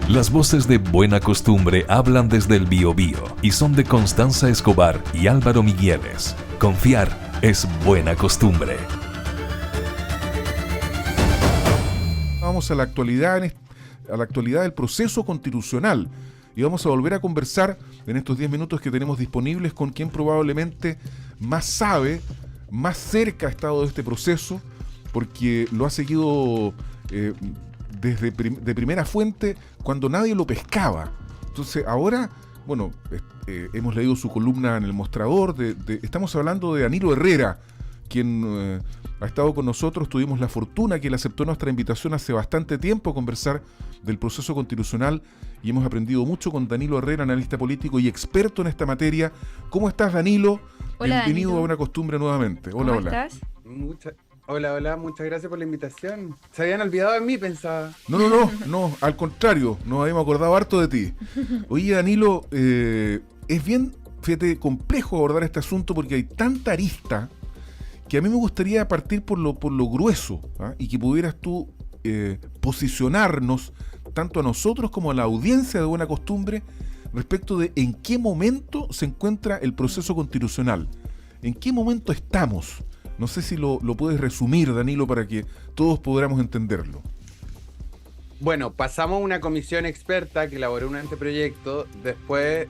Las voces de Buena Costumbre hablan desde el Biobío y son de Constanza Escobar y Álvaro Migueles. Confiar es buena costumbre. Vamos a la actualidad, del proceso constitucional, y vamos a volver a conversar en estos 10 minutos que tenemos disponibles con quien probablemente más sabe, más cerca ha estado de este proceso, porque lo ha seguido de primera fuente cuando nadie lo pescaba. Entonces ahora, bueno, hemos leído su columna en El Mostrador, estamos hablando de Danilo Herrera, quien ha estado con nosotros. Tuvimos la fortuna que él aceptó nuestra invitación hace bastante tiempo a conversar del proceso constitucional y hemos aprendido mucho con Danilo Herrera, analista político y experto en esta materia. ¿Cómo estás, Danilo? Hola, Bienvenido Danilo. a Buena Costumbre nuevamente. Hola, ¿Cómo hola. estás? Hola, muchas gracias por la invitación. Se habían olvidado de mí, pensaba. No, al contrario, nos habíamos acordado harto de ti. Oye, Danilo, es bien, fíjate, complejo abordar este asunto porque hay tanta arista que a mí me gustaría partir por lo grueso, ¿ah? Y que pudieras tú posicionarnos, tanto a nosotros como a la audiencia de Buena Costumbre, respecto de en qué momento se encuentra el proceso constitucional. ¿En qué momento estamos? No sé si lo puedes resumir, Danilo, para que todos podamos entenderlo. Bueno, pasamos una comisión experta que elaboró un anteproyecto. Después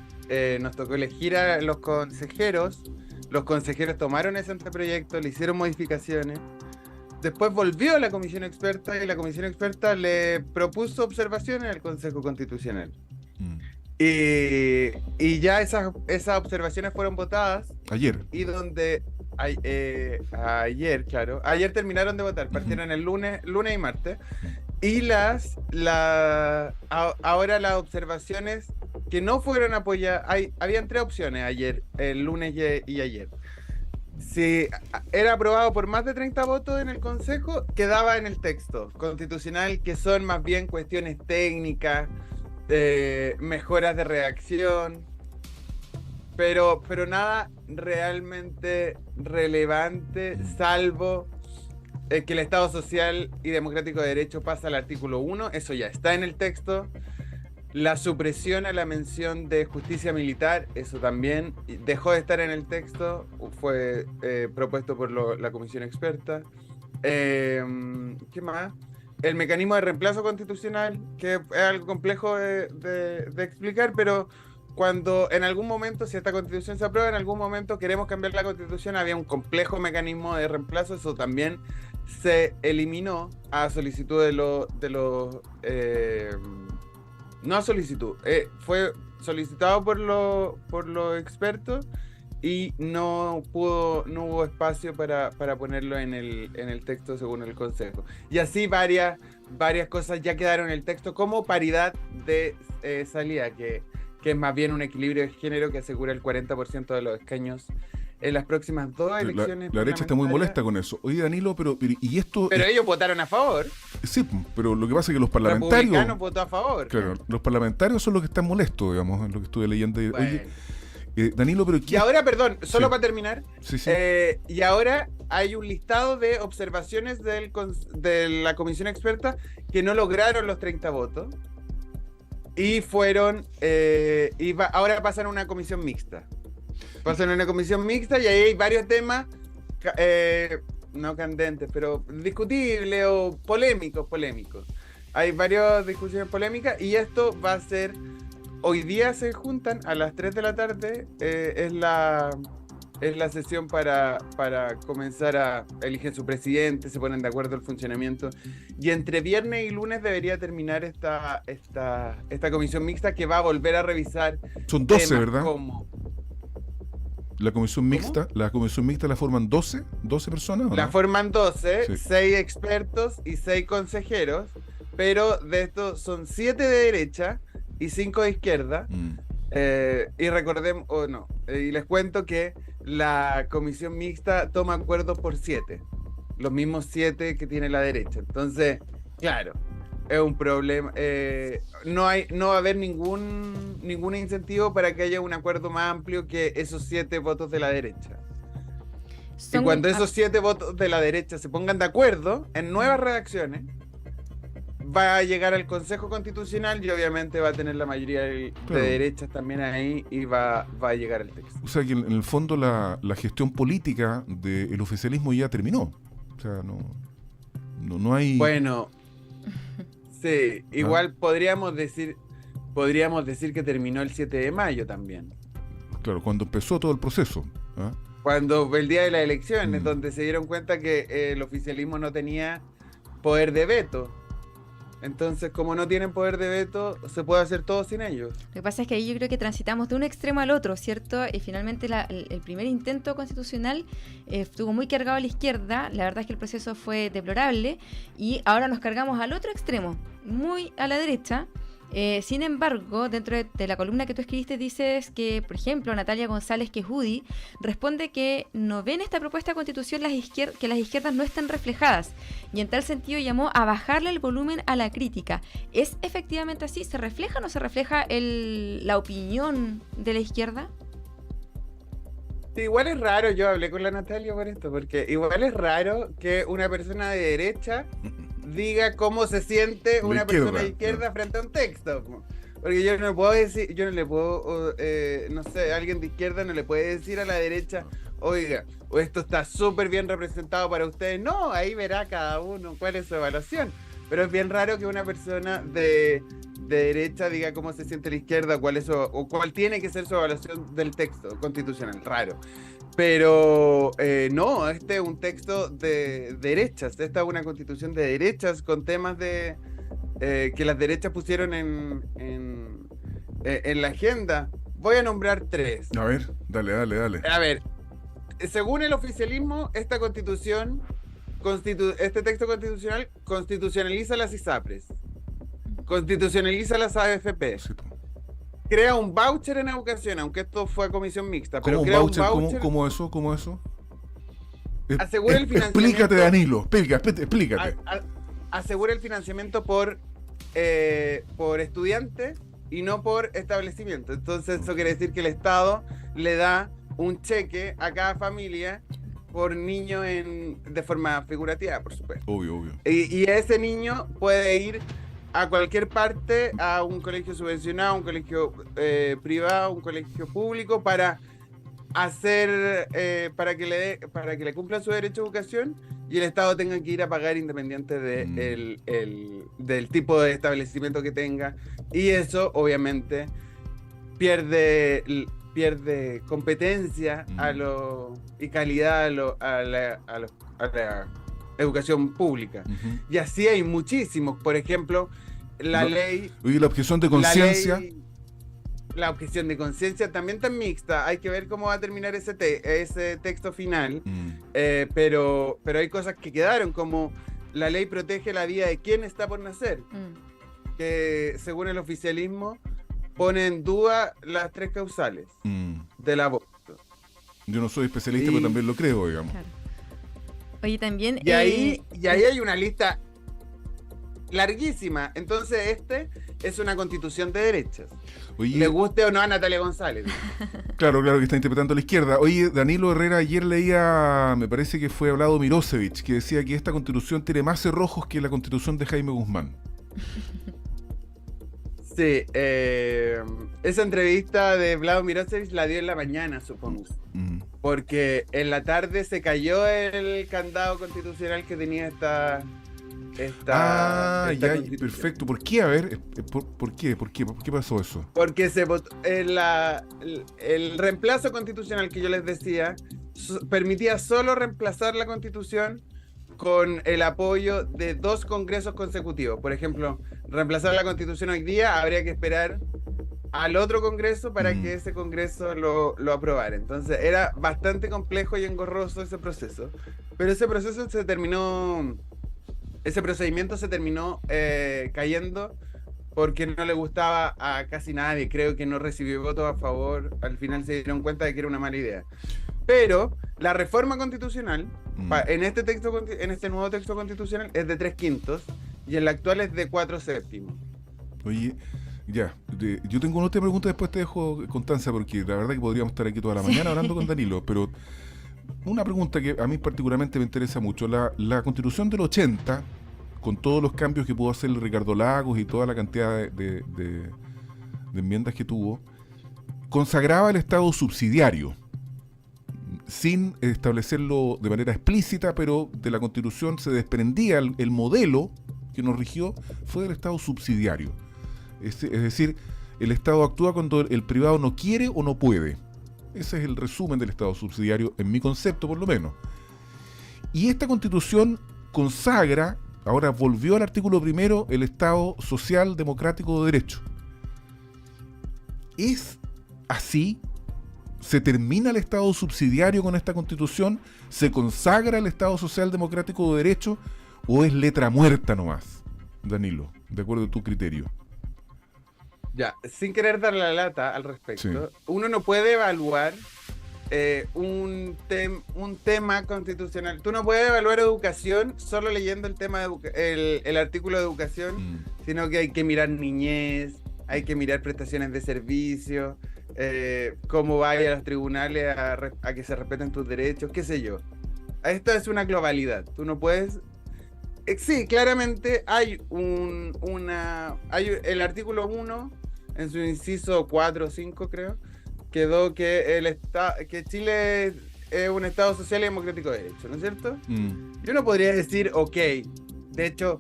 nos tocó elegir a los consejeros. Los consejeros tomaron ese anteproyecto, le hicieron modificaciones. Después volvió a la comisión experta y la comisión experta le propuso observaciones al Consejo Constitucional. Y ya esas observaciones fueron votadas. Ayer. Y donde ayer, claro, ayer terminaron de votar, partieron el lunes y martes. Y ahora las observaciones que no fueron apoyadas, habían 3 opciones ayer, el lunes y ayer. Si era aprobado por más de 30 votos en el Consejo, quedaba en el texto constitucional, que son más bien cuestiones técnicas, mejoras de redacción, pero nada realmente relevante, salvo que el Estado Social y Democrático de Derecho pasa al artículo 1, eso ya está en el texto. La supresión a la mención de justicia militar, eso también dejó de estar en el texto, fue propuesto por la comisión experta. ¿Qué más? El mecanismo de reemplazo constitucional, que es algo complejo de explicar, pero cuando en algún momento, si esta constitución se aprueba, en algún momento queremos cambiar la constitución, había un complejo mecanismo de reemplazo, eso también se eliminó a solicitud de los no a solicitud, fue solicitado por los expertos y no hubo espacio para ponerlo en el texto según el Consejo. Y así varias cosas ya quedaron en el texto, como paridad de salida, que es más bien un equilibrio de género que asegura el 40% de los escaños en las próximas 2 elecciones. La derecha está muy molesta con eso. Oye, Danilo, pero ellos votaron a favor. Sí, pero lo que pasa es que los El parlamentarios... republicano votó a favor. Claro, los parlamentarios son los que están molestos, digamos, en lo que estuve leyendo. Bueno. Oye, Danilo, pero... Y ahora, perdón, solo Sí. para terminar, Sí. y ahora hay un listado de observaciones de la comisión experta que no lograron los 30 votos y fueron, ahora pasan a una comisión mixta. Pasan a una comisión mixta y ahí hay varios temas, no candentes, pero discutibles o polémicos. Hay varias discusiones polémicas y esto va a ser... Hoy día se juntan a las 3 de la tarde, es la sesión para comenzar a elegir su presidente, se ponen de acuerdo el funcionamiento, y entre viernes y lunes debería terminar esta comisión mixta que va a volver a revisar. Son 12, temas ¿verdad? Como, La comisión mixta la forman 12 personas, ¿o no? la forman 12, Sí. 6 expertos y 6 consejeros, pero de estos son 7 de derecha y 5 de izquierda. Y recordemos, y les cuento que la comisión mixta toma acuerdos por 7, los mismos 7 que tiene la derecha. Entonces, claro, es un problema. No va a haber ningún incentivo para que haya un acuerdo más amplio que esos 7 votos de la derecha. Y cuando esos 7 votos de la derecha se pongan de acuerdo en nuevas redacciones, va a llegar al Consejo Constitucional y obviamente va a tener la mayoría de Claro. derechas también ahí y va a llegar el texto. O sea que en el fondo la gestión política del oficialismo ya terminó. O sea, no hay... Bueno, sí, igual podríamos decir que terminó el 7 de mayo también. Claro, cuando empezó todo el proceso. ¿Ah? Cuando el día de las elecciones, Mm. donde se dieron cuenta que el oficialismo no tenía poder de veto. Entonces, como no tienen poder de veto, se puede hacer todo sin ellos. Lo que pasa es que ahí yo creo que transitamos de un extremo al otro, ¿cierto? Y finalmente el primer intento constitucional estuvo muy cargado a la izquierda, la verdad es que el proceso fue deplorable, y ahora nos cargamos al otro extremo, muy a la derecha. Sin embargo, dentro de la columna que tú escribiste dices que, por ejemplo, Natalia González Quejudi responde que no ven esta propuesta de constitución que las izquierdas no están reflejadas, y en tal sentido llamó a bajarle el volumen a la crítica. ¿Es efectivamente así? ¿Se refleja o no se refleja la opinión de la izquierda? Sí, igual es raro, yo hablé con la Natalia por esto, porque igual es raro que una persona de derecha diga cómo se siente una persona de izquierda frente a un texto. Porque yo no puedo decir, yo no le puedo, no sé, alguien de izquierda no le puede decir a la derecha, oiga, o esto está súper bien representado para ustedes. No, ahí verá cada uno cuál es su evaluación. Pero es bien raro que una persona de derecha diga cómo se siente la izquierda, o cuál tiene que ser su evaluación del texto constitucional. Raro. Pero no, este es un texto de derechas. Esta es una constitución de derechas con temas de que las derechas pusieron en la agenda. Voy a nombrar 3. A ver, dale. A ver, según el oficialismo, esta constitución, este texto constitucional constitucionaliza las ISAPRES, constitucionaliza las AFP, Sí, po. crea un voucher en educación, aunque esto fue a comisión mixta, pero ¿Cómo un crea voucher? un voucher. ¿Cómo eso? ¿Cómo eso? Asegura el financiamiento. Explícate, Danilo. Explícate. Asegura el financiamiento por estudiante y no por establecimiento. Entonces eso quiere decir que el Estado le da un cheque a cada familia por niño de forma figurativa, por supuesto. Obvio. Y ese niño puede ir a cualquier parte, a un colegio subvencionado, un colegio privado, un colegio público, para hacer, para que le cumplan su derecho a educación, y el Estado tenga que ir a pagar independiente del tipo de establecimiento que tenga. Y eso, obviamente, pierde competencia y calidad a la educación pública. Uh-huh. Y así hay muchísimos. Por ejemplo, ley... Oye, la objeción de conciencia. La objeción de conciencia también está mixta. Hay que ver cómo va a terminar ese texto final. Pero hay cosas que quedaron, como la ley protege la vida de quien está por nacer, que según el oficialismo pone en duda las 3 causales del aborto. Yo no soy especialista, pero también lo creo, digamos. Claro. Oye, también... Y ahí hay una lista larguísima. Entonces este es una constitución de derechas. Oye, Le guste o no a Natalia González. claro, que está interpretando a la izquierda. Oye, Danilo Herrera, ayer leía, me parece que fue hablado Mirosevic, que decía que esta constitución tiene más cerrojos que la constitución de Jaime Guzmán. Sí, esa entrevista de Vlado Mirosevic la dio en la mañana, supongo. Porque en la tarde se cayó el candado constitucional que tenía esta ya, constitución. perfecto. ¿Por qué? A ver, ¿por qué? ¿Por qué pasó eso? Porque se votó, el reemplazo constitucional que yo les decía permitía solo reemplazar la constitución con el apoyo de 2 congresos consecutivos. Por ejemplo, reemplazar la constitución hoy día, habría que esperar al otro congreso para que ese congreso lo aprobara. Entonces era bastante complejo y engorroso ese proceso. Pero ese proceso se terminó, ese procedimiento se terminó cayendo porque no le gustaba a casi nadie. Creo que no recibió votos a favor. Al final se dieron cuenta de que era una mala idea. Pero la reforma constitucional, en este nuevo texto constitucional, es de 3/5 y en la actual es de 4/7. Oye, ya, yo tengo una otra pregunta, después te dejo, Constanza, porque la verdad que podríamos estar aquí toda la mañana hablando con Danilo, pero una pregunta que a mí particularmente me interesa mucho. La constitución del 80 con todos los cambios que pudo hacer Ricardo Lagos y toda la cantidad de enmiendas que tuvo, consagraba el Estado subsidiario, sin establecerlo de manera explícita, pero de la Constitución se desprendía el modelo que nos rigió fue del Estado subsidiario. Es decir, el Estado actúa cuando el privado no quiere o no puede. Ese es el resumen del Estado subsidiario, en mi concepto por lo menos. Y esta Constitución consagra, ahora volvió al artículo 1, el Estado social, democrático, de derecho. ¿Es así? ¿Se termina el Estado subsidiario con esta Constitución? ¿Se consagra el Estado social, democrático, de derecho? ¿O es letra muerta nomás, Danilo, de acuerdo a tu criterio? Ya, sin querer dar la lata al respecto, Sí. uno no puede evaluar un tema constitucional. Tú no puedes evaluar educación solo leyendo el tema el artículo de educación, sino que hay que mirar niñez, hay que mirar prestaciones de servicio, cómo vaya a los tribunales a que se respeten tus derechos, qué sé yo. Esto es una globalidad. Tú no puedes... Sí, claramente hay el artículo 1, en su inciso 4 o 5, creo, quedó que que Chile es un Estado social y democrático de derecho, ¿no es cierto? Yo no podría decir, ok, de hecho,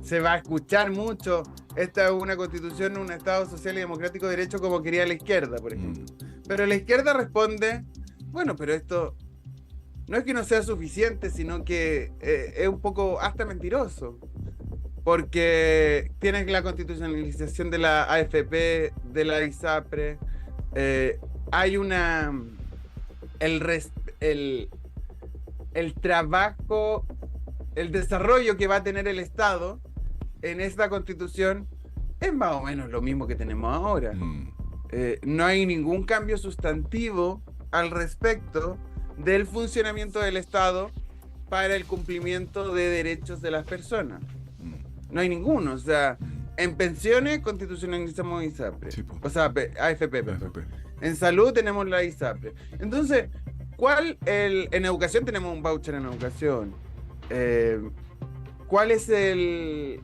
se va a escuchar mucho, esta es una constitución, un Estado social y democrático de derecho como quería la izquierda, por ejemplo. Pero la izquierda responde, bueno, pero esto no es que no sea suficiente, sino que es un poco hasta mentiroso. Porque tienes la constitucionalización de la AFP, de la ISAPRE, hay el trabajo, el desarrollo que va a tener el Estado en esta constitución es más o menos lo mismo que tenemos ahora. No hay ningún cambio sustantivo al respecto del funcionamiento del Estado para el cumplimiento de derechos de las personas. No hay ninguno. O sea, en pensiones constitucionalizamos ISAPRE. Sí, o sea, AFP, perdón. En salud tenemos la ISAPRE. Entonces, en educación tenemos un voucher en educación. ¿Cuál es el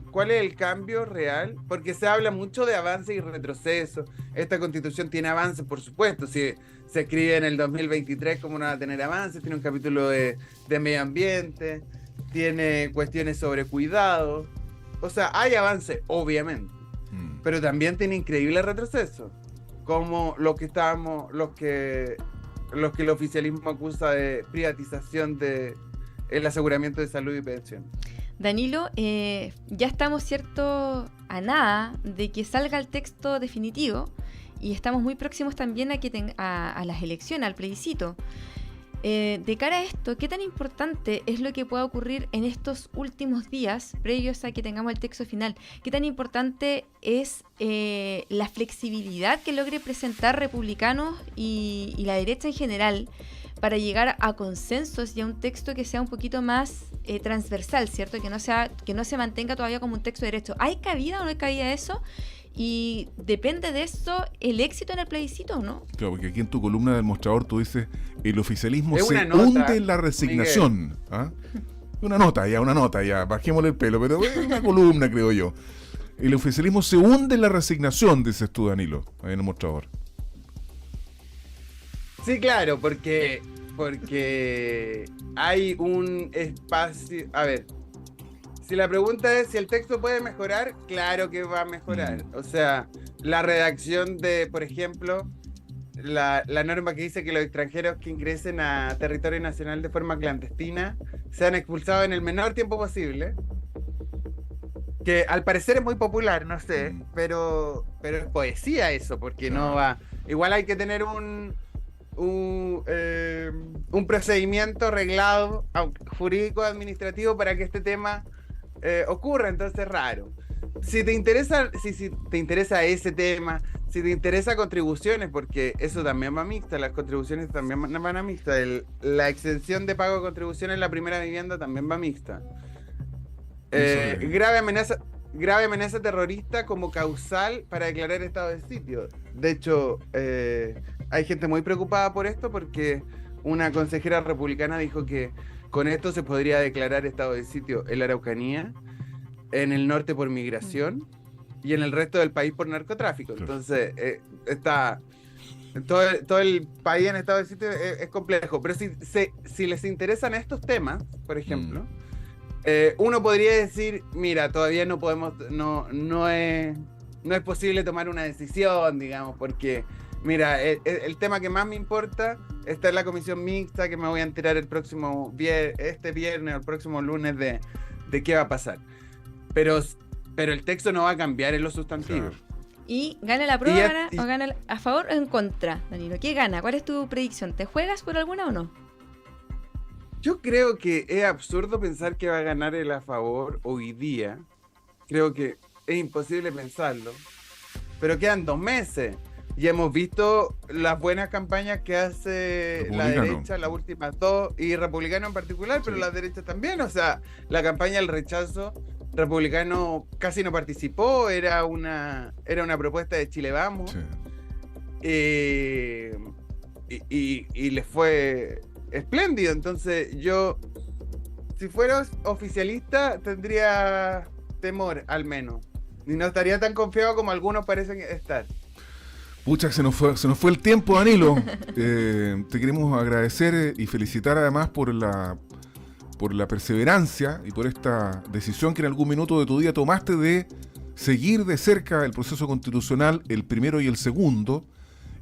cambio real? Porque se habla mucho de avance y retroceso. Esta constitución tiene avances, por supuesto. Si se escribe en el 2023, ¿cómo no va a tener avances? Tiene un capítulo de medio ambiente, tiene cuestiones sobre cuidado. O sea, hay avance, obviamente. Pero también tiene increíble retroceso. Como lo que el oficialismo acusa de privatización el aseguramiento de salud y pensión. Danilo, ya estamos, ¿cierto?, a nada de que salga el texto definitivo y estamos muy próximos también a las elecciones, al plebiscito. De cara a esto, ¿qué tan importante es lo que pueda ocurrir en estos últimos días previos a que tengamos el texto final? ¿Qué tan importante es la flexibilidad que logre presentar republicanos y la derecha en general para llegar a consensos y a un texto que sea un poquito más transversal, ¿cierto? Que no se mantenga todavía como un texto de derecho. ¿Hay cabida o no hay cabida de eso? Y depende de eso el éxito en el plebiscito, ¿no? Claro, porque aquí en tu columna del mostrador tú dices, el oficialismo es se hunde en la resignación. ¿Ah? Una nota, ya, bajémosle el pelo, pero es una columna, creo yo. El oficialismo se hunde en la resignación, dices tú, Danilo, ahí en el mostrador. Sí, claro, porque hay un espacio... A ver, si la pregunta es si el texto puede mejorar, claro que va a mejorar. O sea, la redacción de, por ejemplo, la norma que dice que los extranjeros que ingresen a territorio nacional de forma clandestina sean expulsados en el menor tiempo posible, que al parecer es muy popular, no sé, pero es poesía eso, porque no va... Igual hay que tener un procedimiento reglado jurídico administrativo para que este tema ocurra, entonces es raro. Si te interesa ese tema, si te interesa contribuciones, porque eso también va mixta, las contribuciones también van a mixta, la exención de pago de contribuciones en la primera vivienda también va mixta. Grave amenaza terrorista como causal para declarar estado de sitio. De hecho, hay gente muy preocupada por esto porque una consejera republicana dijo que con esto se podría declarar estado de sitio en la Araucanía en el norte por migración y en el resto del país por narcotráfico. Entonces, está... Todo el país en estado de sitio es complejo. Pero si les interesan estos temas, por ejemplo, uno podría decir, mira, todavía no podemos, no es posible tomar una decisión, digamos, porque, mira, el tema que más me importa está en la comisión mixta, que me voy a enterar este viernes o el próximo lunes de qué va a pasar. Pero el texto no va a cambiar en lo sustantivo. Claro. ¿Y gana la prueba o gana a favor o en contra, Danilo? ¿Qué gana? ¿Cuál es tu predicción? ¿Te juegas por alguna o no? Yo creo que es absurdo pensar que va a ganar el a favor hoy día. Creo que es imposible pensarlo. Pero quedan 2 meses. Y hemos visto las buenas campañas que hace la derecha, las últimas 2, y republicano en particular, pero la derecha también. O sea, la campaña del rechazo republicano casi no participó, era una propuesta de Chile Vamos. Sí. Y les fue espléndido. Entonces yo, si fuera oficialista, tendría temor al menos. Y no estaría tan confiado como algunos parecen estar. Pucha, se nos fue el tiempo, Danilo. Te queremos agradecer y felicitar además por la perseverancia y por esta decisión que en algún minuto de tu día tomaste de seguir de cerca el proceso constitucional, el primero y el segundo,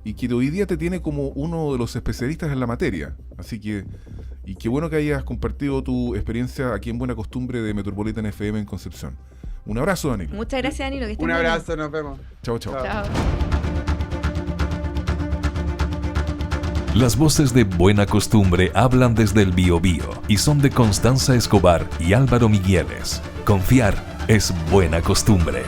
y que hoy día te tiene como uno de los especialistas en la materia. Así que, y qué bueno que hayas compartido tu experiencia aquí en Buena Costumbre de Metropolitan FM en Concepción. Un abrazo, Danilo. Muchas gracias, Danilo. Un abrazo, nos vemos. Chao, chao. Chao. Las voces de Buena Costumbre hablan desde el Biobío y son de Constanza Escobar y Álvaro Migueles. Confiar es buena costumbre.